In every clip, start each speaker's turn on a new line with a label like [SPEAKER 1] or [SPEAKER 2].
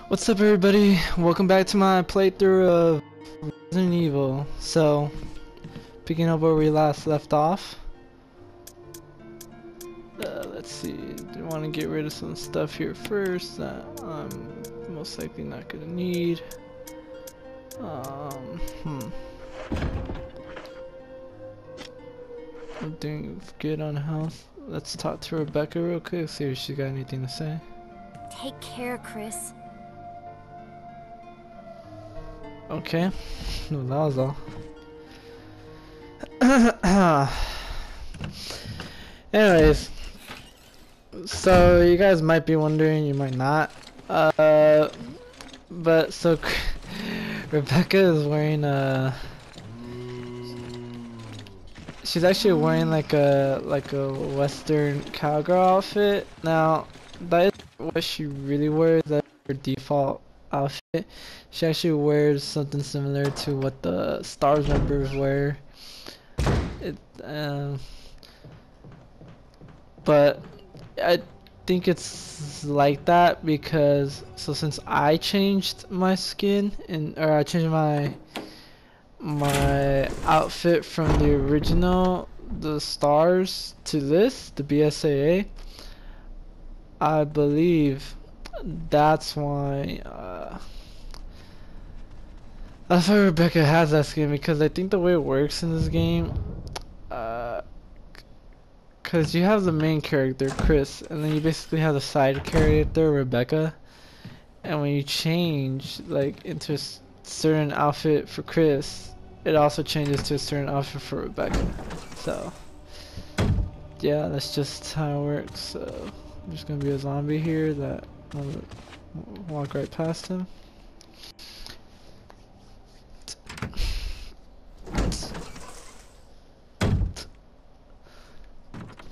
[SPEAKER 1] What's up, everybody? Welcome back to my playthrough of Resident Evil. So, picking up where we last left off. Let's see. Do want to get rid of some stuff here first that I'm most likely not gonna need. I'm doing good on health. Let's talk to Rebecca real quick. See if she got anything to say.
[SPEAKER 2] Take care, Chris.
[SPEAKER 1] Okay, well, that was all. Anyways, so you guys might be wondering, you might not. But so Rebecca is wearing she's actually wearing like a Western cowgirl outfit. Now that is what she really wears. That's her default outfit. She actually wears something similar to what the Stars members wear. But I think it's like that because since I changed my skin or I changed my outfit from the original, the Stars, to this, the BSAA, I believe that's why Rebecca has that skin, because I think the way it works in this game, because you have the main character Chris, and then you basically have the side character Rebecca, and when you change like into a certain outfit for Chris, it also changes to a certain outfit for Rebecca. So yeah, that's just how it works. So there's gonna be a zombie here that I'll walk right past him.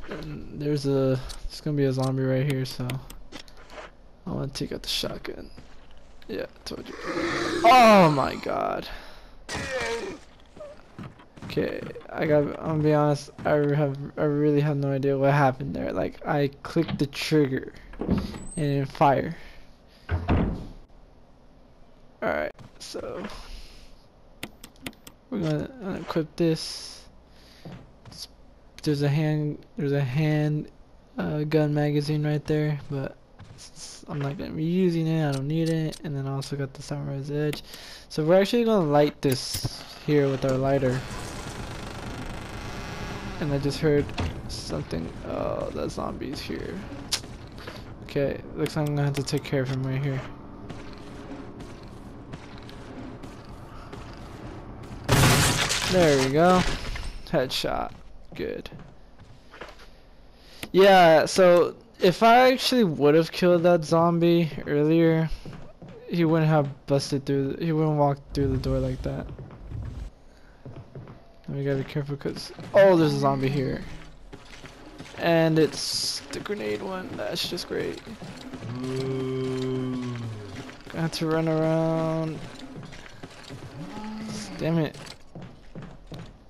[SPEAKER 1] And there's gonna be a zombie right here, so I want to take out the shotgun. Yeah, I told you. Oh my god. Okay, I'm gonna be honest, I really have no idea what happened there. Like, I clicked the trigger and it fire. Alright, so we're gonna unequip this. There's a hand gun magazine right there, but I'm not gonna be using it. I don't need it. And then I also got the Samurai's Edge. So we're actually gonna light this here with our lighter. And I just heard something. Oh, that zombie's here. Okay, looks like I'm gonna have to take care of him right here. There we go. Headshot. Good. Yeah, so if I actually would have killed that zombie earlier, he wouldn't have busted through. He wouldn't walk through the door like that. And we gotta be careful because there's a zombie here, and it's the grenade one. That's just great. Gonna have to run around. Damn it!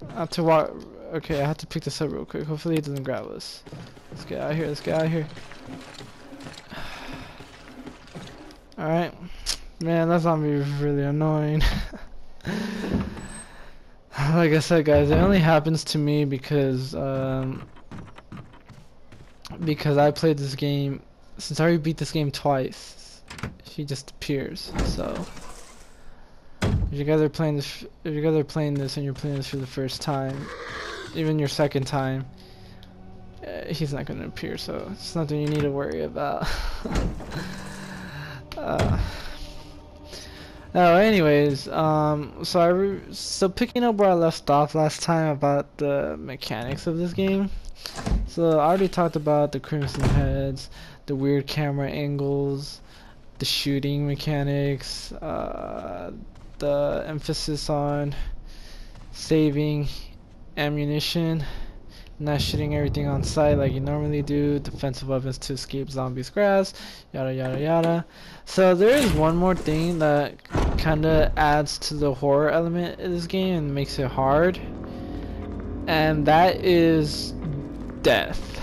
[SPEAKER 1] I have to walk. Okay, I have to pick this up real quick. Hopefully it doesn't grab us. Let's get out of here. Let's get out of here. Alright. Man, that zombie is really annoying. Like I said, guys, it only happens to me because I played this game. Since I already beat this game twice, she just appears. So if you guys are playing this, and you're playing this for the first time, even your second time, he's not going to appear, so it's nothing you need to worry about. Anyways, so picking up where I left off last time about the mechanics of this game. So I already talked about the crimson heads, the weird camera angles, the shooting mechanics, the emphasis on saving ammunition, not shooting everything on sight like you normally do, defensive weapons to escape zombies' grasp, yada yada yada. So there is one more thing that kinda adds to the horror element of this game and makes it hard, and that is death.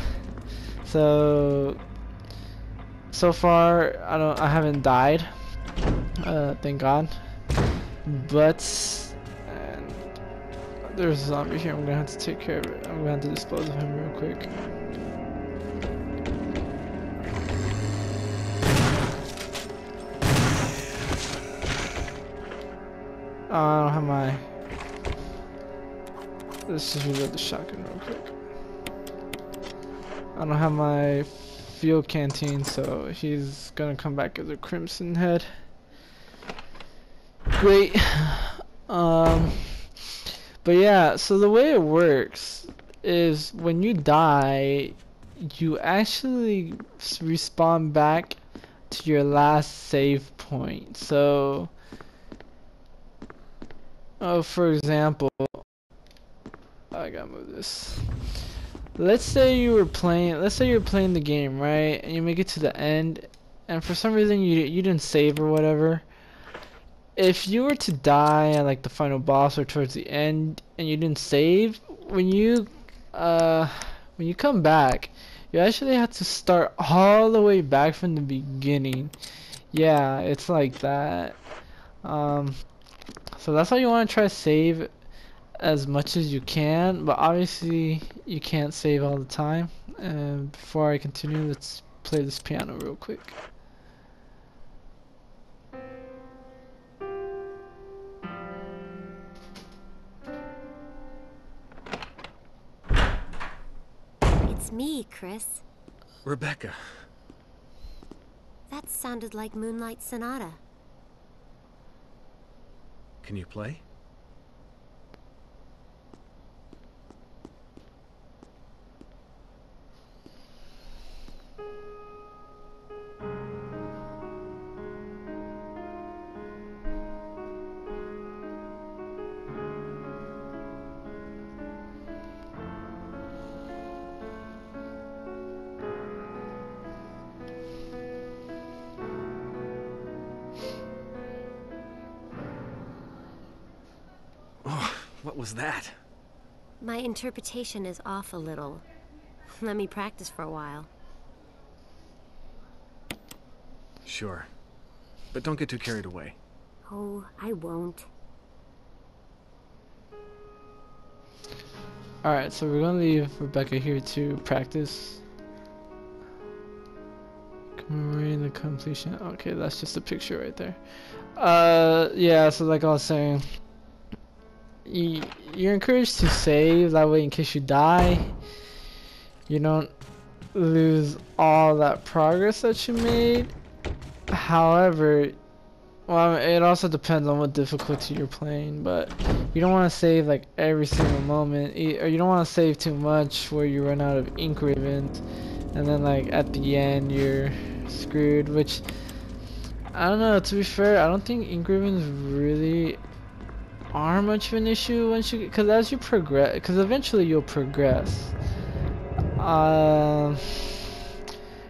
[SPEAKER 1] So far I haven't died. Thank God. But and there's a zombie here. I'm gonna have to take care of it. I'm gonna have to dispose of him real quick. I don't have my. Let's just reload the shotgun real quick. I don't have my field canteen, so he's gonna come back as a crimson head. Great. But yeah, so the way it works is when you die, you actually respawn back to your last save point. So, for example, I gotta move this. Let's say you're playing the game, right? And you make it to the end, and for some reason you didn't save or whatever. If you were to die at like the final boss or towards the end and you didn't save, when you come back, you actually have to start all the way back from the beginning. Yeah, it's like that. So that's why you want to try to save as much as you can, but obviously you can't save all the time. And before I continue, let's play this piano real quick.
[SPEAKER 2] It's me, Chris.
[SPEAKER 3] Rebecca.
[SPEAKER 2] That sounded like Moonlight Sonata.
[SPEAKER 3] Can you play? Oh, what was that?
[SPEAKER 2] My interpretation is off a little. Let me practice for a while.
[SPEAKER 3] Sure. But don't get too carried away.
[SPEAKER 2] Oh, I won't.
[SPEAKER 1] Alright, so we're gonna leave Rebecca here to practice. Commemorating the completion. Okay, that's just a picture right there. Yeah, so like I was saying, you're encouraged to save, that way in case you die, you don't lose all that progress that you made. However, well, it also depends on what difficulty you're playing, but you don't want to save like every single moment, or you don't want to save too much where you run out of ink ribbons, and then like at the end you're screwed, which I don't know, to be fair, I don't think ink ribbons really are much of an issue once you, because as you progress, because eventually you'll progress, and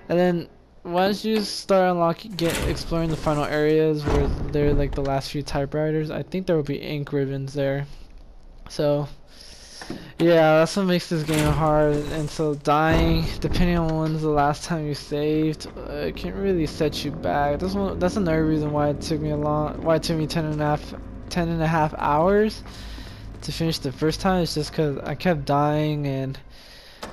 [SPEAKER 1] then once you start unlocking, exploring the final areas where they're like the last few typewriters, I think there will be ink ribbons there. So yeah, that's what makes this game hard. And so dying, depending on when's the last time you saved, it can really set you back. That's another reason why it took me why it took me 10 and a half hours to finish the first time. It's just because I kept dying and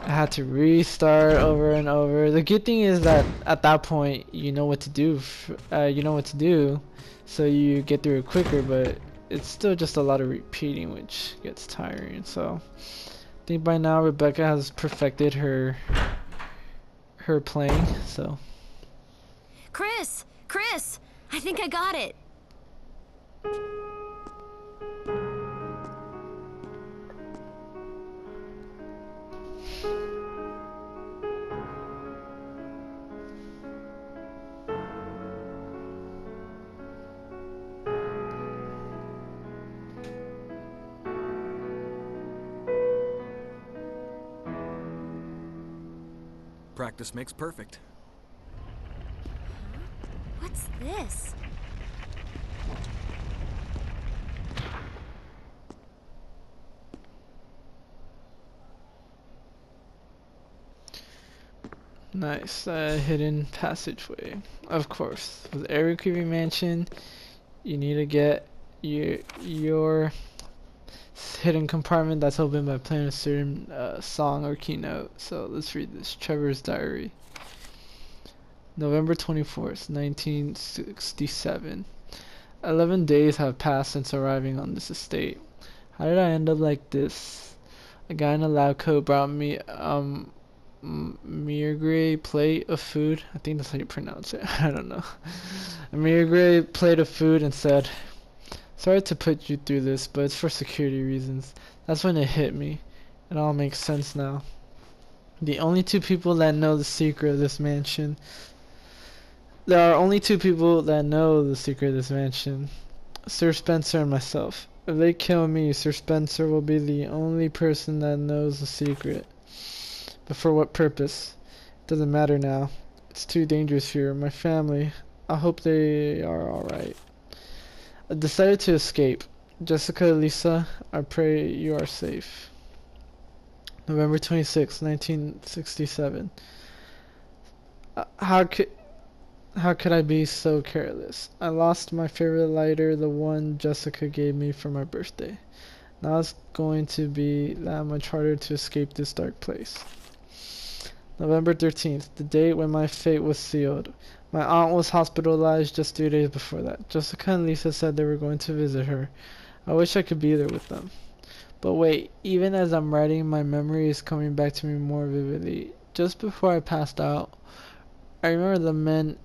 [SPEAKER 1] I had to restart over and over. The good thing is that at that point you know what to do. So you get through it quicker. But it's still just a lot of repeating, which gets tiring. So I think by now Rebecca has perfected her playing. So
[SPEAKER 2] Chris! Chris! I think I got it!
[SPEAKER 3] Practice makes perfect.
[SPEAKER 2] What's this?
[SPEAKER 1] nice, hidden passageway. Of course, with every creepy mansion, You need to get your hidden compartment that's open by playing a certain song or keynote. So let's read this. Trevor's diary. November 24th, 1967. 11 days have passed since arriving on this estate. How did I end up like this? A guy in a lab coat brought me Mirgray plate of food. I think that's how you pronounce it. I don't know. A Mirgray plate of food and said, "Sorry to put you through this, but it's for security reasons." That's when it hit me. It all makes sense now. The only two people that know the secret of this mansion. There are only two people that know the secret of this mansion. Sir Spencer and myself. If they kill me, Sir Spencer will be the only person that knows the secret. But for what purpose? Doesn't matter now. It's too dangerous here. My family. I hope they are alright. I decided to escape. Jessica, Lisa, I pray you are safe. November 26, 1967. How could I be so careless? I lost my favorite lighter, the one Jessica gave me for my birthday. Now it's going to be that much harder to escape this dark place. November 13th, the date when my fate was sealed. My aunt was hospitalized just 3 days before that. Jessica and Lisa said they were going to visit her. I wish I could be there with them. But wait, even as I'm writing, my memory is coming back to me more vividly. Just before I passed out, I remember the men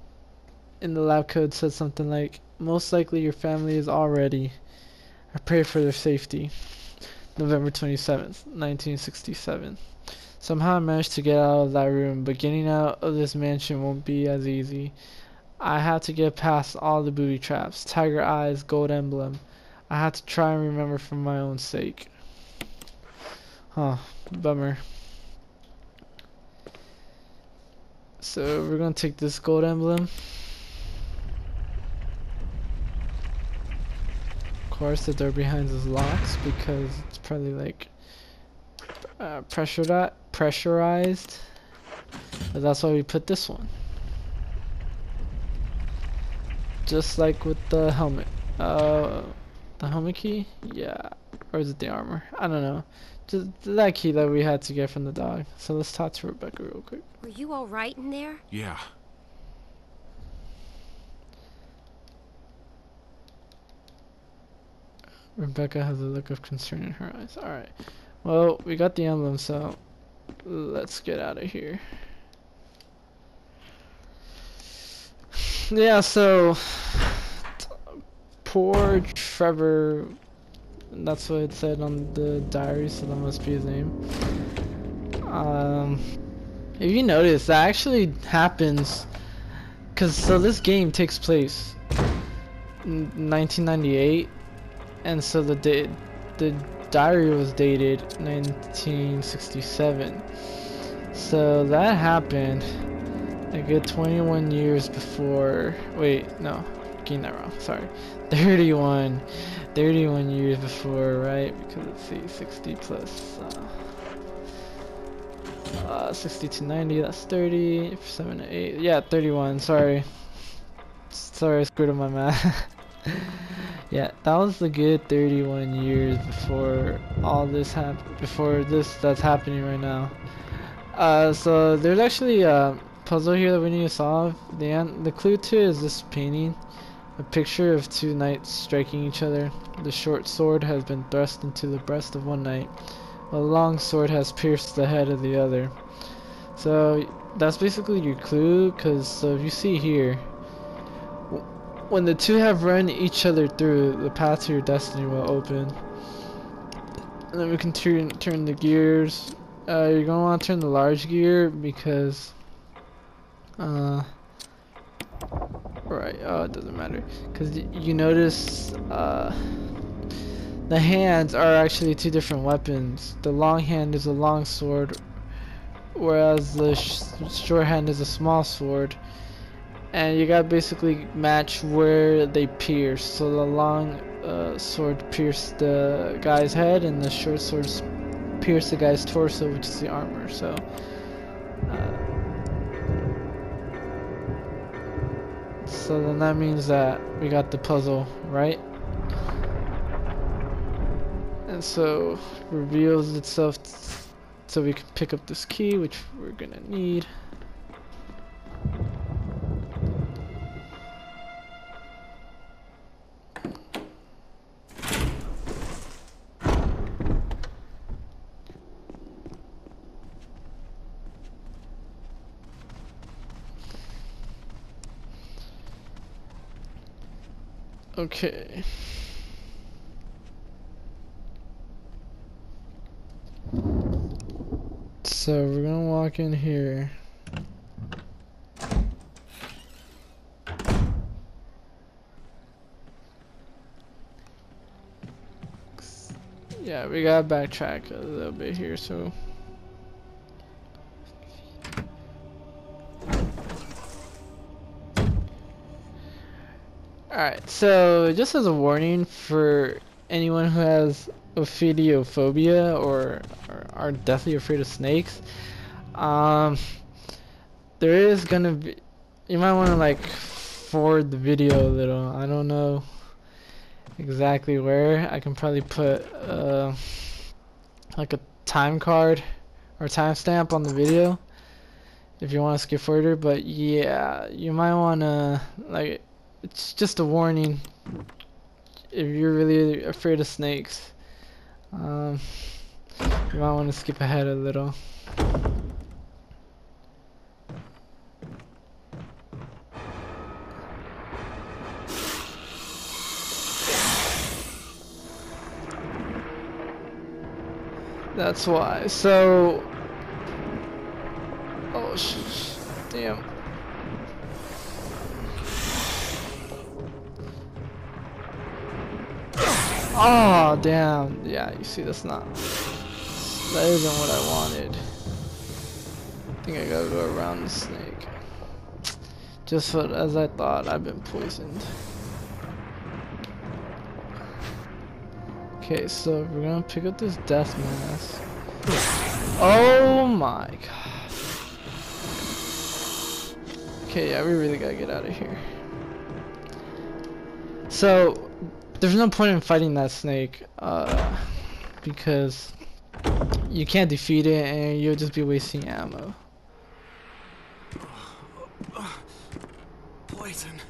[SPEAKER 1] in the lab code said something like, "Most likely your family is all ready. I pray for their safety." November 27th, 1967. Somehow I managed to get out of that room, but getting out of this mansion won't be as easy. I have to get past all the booby traps, tiger eyes, gold emblem. I have to try and remember for my own sake. Huh, bummer. So we're gonna take this gold emblem. Of course, the door behind is locked because it's probably like pressurized. But that's why we put this one. Just like with the helmet. The helmet key? Yeah. Or is it the armor? I don't know. Just that key that we had to get from the dog. So let's talk to Rebecca real quick.
[SPEAKER 2] Were you all right in there?
[SPEAKER 3] Yeah.
[SPEAKER 1] Rebecca has a look of concern in her eyes. Alright. Well, we got the emblem, so let's get out of here. Yeah, so poor Trevor, that's what it said on the diary, so that must be his name. If you notice, that actually happens, so this game takes place in 1998, and so the diary was dated 1967. So that happened a good 21 years before. Wait, no, getting that wrong. Sorry, 31 years before, right? Because let's see, 60 plus 60 to 90. That's 30. 7 to 8. Yeah, 31. Sorry, I screwed up my math. Yeah, that was a good 31 years before all this happened. Before this that's happening right now. So there's actually a puzzle here that we need to solve. The clue to it is this painting, a picture of two knights striking each other. The short sword has been thrust into the breast of one knight, while the long sword has pierced the head of the other. So that's basically your clue. So if you see here, when the two have run each other through, the path to your destiny will open. And then we can turn the gears. You're gonna want to turn the large gear because right, it doesn't matter, because you notice the hands are actually two different weapons. The long hand is a long sword, whereas the short hand is a small sword. And you gotta basically match where they pierce. So the long sword pierced the guy's head, and the short sword pierced the guy's torso, which is the armor. So So then that means that we got the puzzle, right? And so reveals itself so we can pick up this key, which we're gonna need. Okay. So we're gonna walk in here. Yeah, we gotta backtrack a little bit here, so. Alright, so just as a warning for anyone who has ophidiophobia or are deathly afraid of snakes, there is gonna be, you might want to like forward the video a little. I don't know exactly where. I can probably put like a time card or timestamp on the video if you want to skip further, but yeah, you might want to, like, it's just a warning if you're really afraid of snakes. You might want to skip ahead a little. That's why. So, oh damn. Oh damn. Yeah, you see, that isn't what I wanted. I think I gotta go around the snake. Just as I thought, I've been poisoned. Okay, so we're gonna pick up this death mask. Oh my god. Okay, yeah, we really gotta get out of here. So, there's no point in fighting that snake, because you can't defeat it and you'll just be wasting ammo.
[SPEAKER 3] Poison.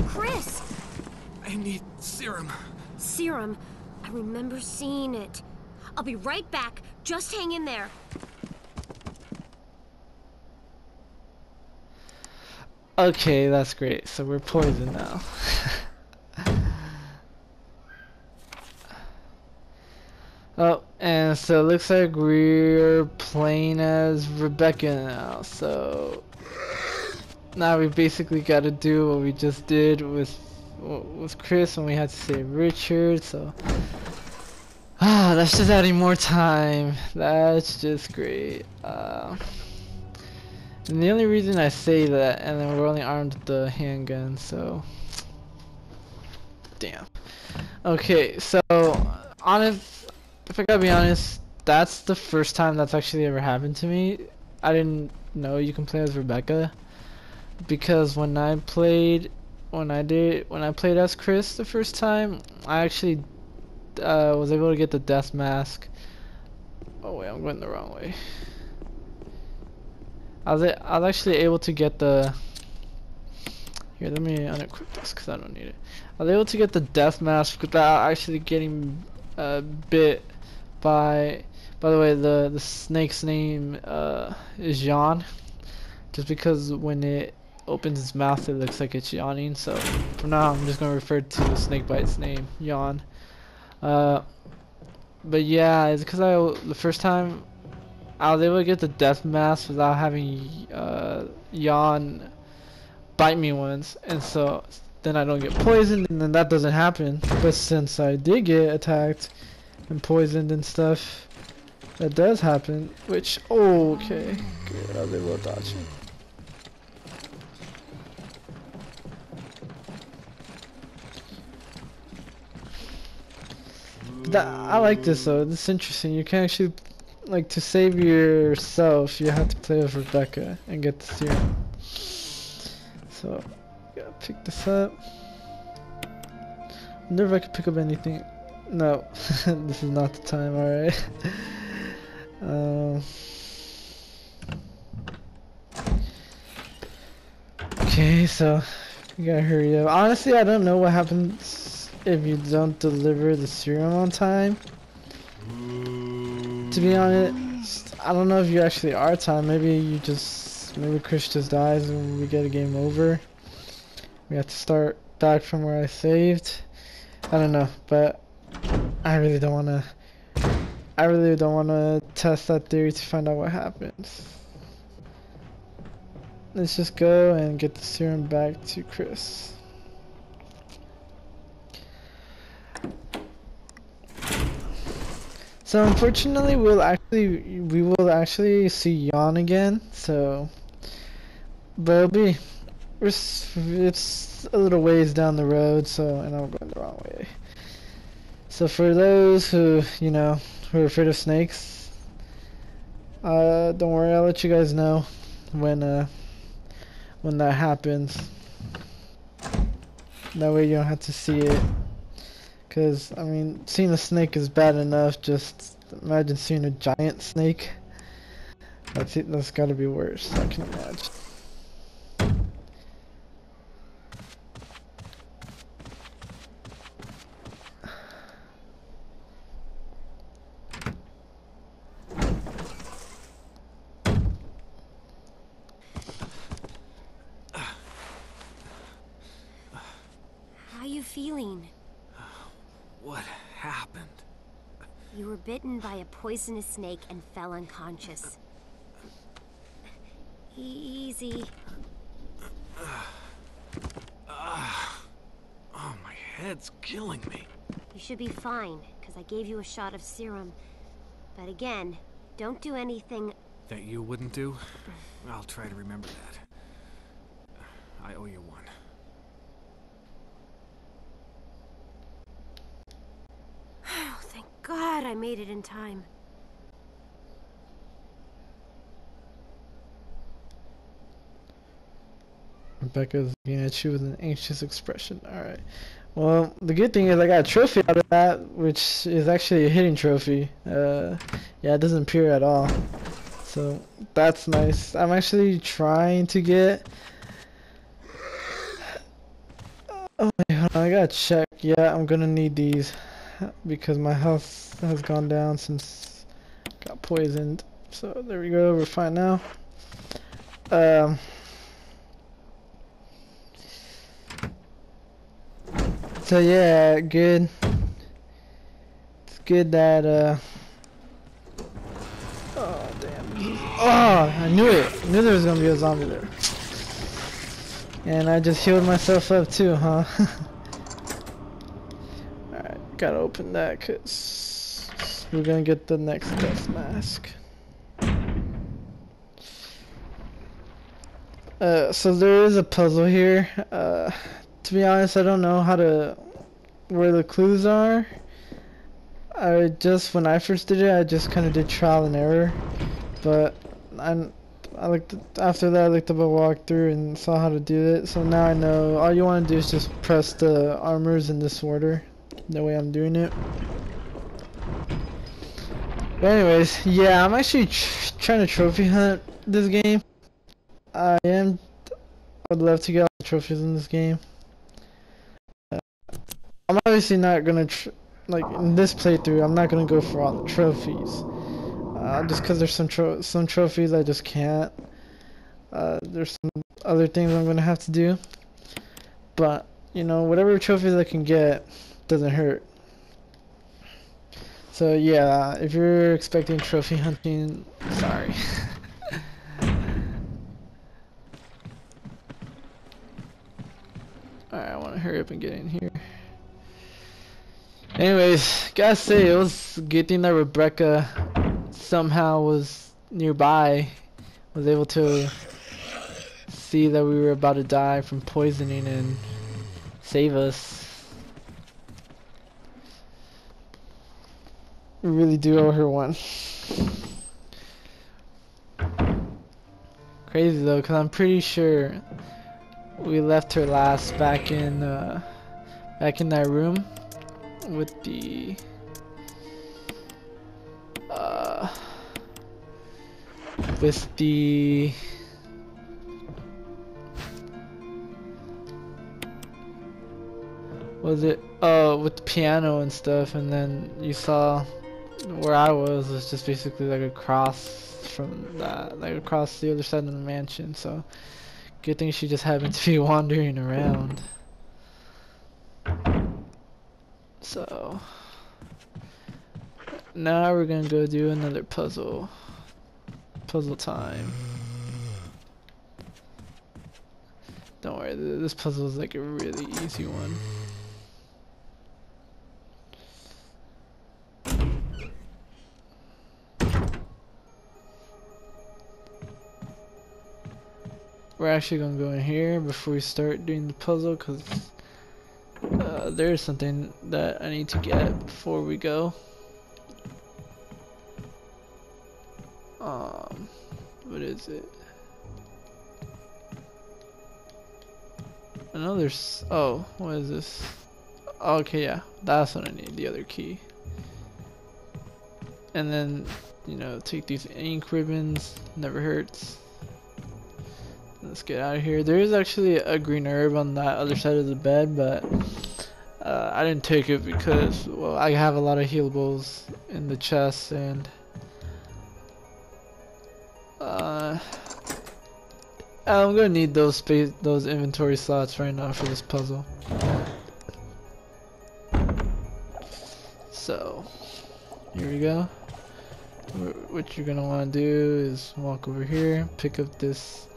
[SPEAKER 2] Chris!
[SPEAKER 3] I need serum.
[SPEAKER 2] Serum. I remember seeing it. I'll be right back. Just hang in there.
[SPEAKER 1] Okay, that's great. So we're poisoned now. Oh, and so it looks like we're playing as Rebecca now. So now we basically got to do what we just did with Chris when we had to save Richard. So that's just adding more time. That's just great. And the only reason I say that, and then we're only armed with the handgun, so damn. Okay, so if I gotta be honest, that's the first time that's actually ever happened to me. I didn't know you can play as Rebecca, because when I played as Chris the first time, I actually was able to get the death mask. Oh wait, I'm going the wrong way. I was actually able to get the. Here, let me unequip this because I don't need it. I was able to get the death mask without actually getting bit by. By the way, the snake's name is Yawn, just because when it opens its mouth, it looks like it's yawning. So for now, I'm just gonna refer to the snake by its name, Yawn. But yeah, it's because the first time I was able to get the death mask without having Yawn bite me once, and so then I don't get poisoned, and then that doesn't happen. But since I did get attacked and poisoned and stuff, that does happen. Which, oh, okay, good, I was able to dodge it. I like this though. This is interesting. You can actually, like, to save yourself, you have to play with Rebecca and get the serum. So, gotta pick this up. Wonder if I could pick up anything. No, this is not the time, alright. Okay, so you gotta hurry up. Honestly, I don't know what happens if you don't deliver the serum on time. To be honest, I don't know if you actually are time. Maybe Chris just dies and we get a game over. We have to start back from where I saved. I don't know, but I really don't wanna test that theory to find out what happens. Let's just go and get the serum back to Chris. So unfortunately, we will actually see Yawn again. So, but it's a little ways down the road. So, and I'm going the wrong way. So for those who who are afraid of snakes, don't worry. I'll let you guys know when that happens. That way you don't have to see it. Cause I mean, seeing a snake is bad enough. Just imagine seeing a giant snake. That's gotta be worse. I can imagine.
[SPEAKER 2] How you feeling?
[SPEAKER 3] What happened?
[SPEAKER 2] You were bitten by a poisonous snake and fell unconscious. Easy.
[SPEAKER 3] Oh, my head's killing me.
[SPEAKER 2] You should be fine, because I gave you a shot of serum. But again, don't do anything...
[SPEAKER 3] That you wouldn't do? I'll try to remember that. I owe you one.
[SPEAKER 2] Thank God I made it in time.
[SPEAKER 1] Rebecca's looking at you with an anxious expression. Alright. Well, the good thing is I got a trophy out of that, which is actually a hitting trophy. Yeah, it doesn't appear at all. So, that's nice. I'm actually trying to get... Oh, wait, hold on. I gotta check. Yeah, I'm gonna need these. Because my health has gone down since I got poisoned. So, there we go. We're fine now. So yeah, good. It's good that oh damn. Oh, I knew it. I knew there was gonna be a zombie there. And I just healed myself up too, huh? Alright, gotta open that cause we're gonna get the next death mask. So there is a puzzle here. To be honest, I don't know where the clues are. When I first did it, I just kind of did trial and error. But after that I looked up a walkthrough and saw how to do it. So now I know all you want to do is just press the armors in this order. The way I'm doing it. But anyways, yeah, I'm actually trying to trophy hunt this game. I would love to get all the trophies in this game. I'm obviously not gonna like in this playthrough. I'm not gonna go for all the trophies, just because there's some trophies I just can't. There's some other things I'm gonna have to do, but whatever trophies I can get doesn't hurt. So yeah, if you're expecting trophy hunting, sorry. Alright, I want to hurry up and get in here. Anyways, gotta say, it was a good thing that Rebecca somehow was nearby. Was able to see that we were about to die from poisoning and save us. We really do owe her one. Crazy though, because I'm pretty sure we left her last back in that room with the was it with the piano and stuff, and then you saw where I was just basically like across from that, like across the other side of the mansion. So good thing she just happened to be wandering around. So now we're gonna go do another puzzle time. Don't worry, this puzzle is like a really easy one. We're actually gonna go in here before we start doing the puzzle, because there's something that I need to get before we go. What is it? I know there's, oh, what is this? Okay, yeah, that's what I need, the other key. And then, you know, take these ink ribbons, never hurts. Let's get out of here. There is actually a green herb on that other side of the bed, but I didn't take it because, well, I have a lot of healables in the chest, and I'm gonna need those inventory slots right now for this puzzle. So here we go. What you're gonna want to do is walk over here, pick up this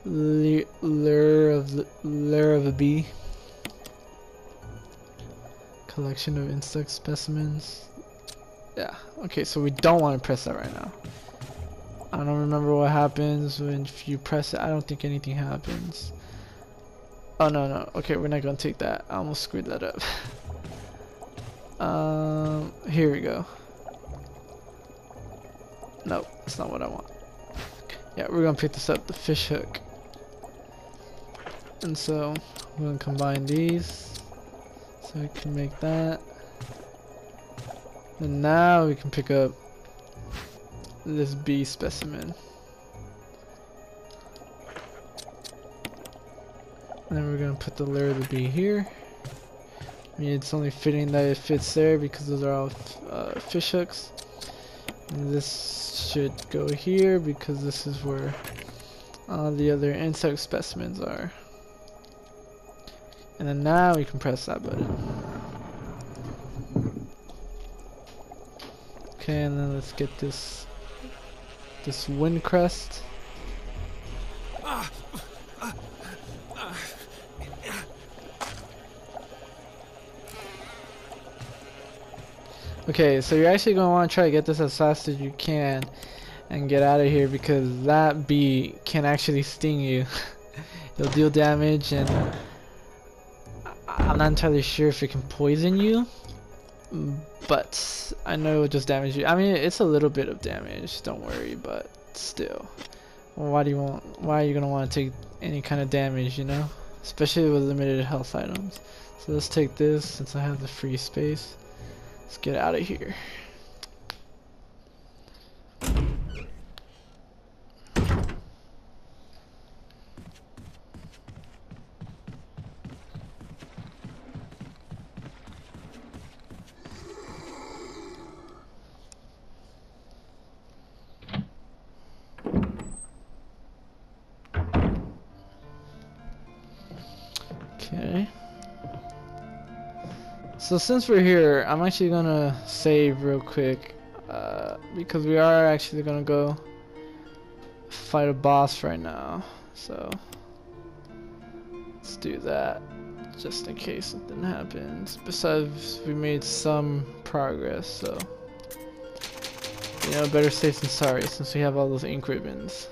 [SPEAKER 1] lure of a bee. Collection of insect specimens. Yeah, okay, so we don't want to press that right now. I don't remember what happens when if you press it. I don't think anything happens. Oh no, okay, we're not gonna take that. I almost screwed that up. Here we go. Nope, that's not what I want. Yeah, we're gonna pick this up, the fish hook. And so we're gonna combine these so we can make that. And now we can pick up this bee specimen. And then we're gonna put the layer of the bee here. I mean, it's only fitting that it fits there because those are all fish hooks. And this should go here because this is where all the other insect specimens are. And then now we can press that button. Okay, and then let's get this wind crest. Okay, so you're actually going to want to try to get this as fast as you can and get out of here, because that bee can actually sting you. It'll deal damage, and I'm not entirely sure if it can poison you, but I know it'll just damage you. I mean, it's a little bit of damage, don't worry, but still. Well, why are you gonna want to take any kind of damage, you know? Especially with limited health items. So let's take this since I have the free space. Let's get out of here. Okay. So since we're here, I'm actually gonna save real quick, because we are actually gonna go fight a boss right now. So let's do that, just in case something happens. Besides, we made some progress, so you know, better safe than sorry since we have all those ink ribbons.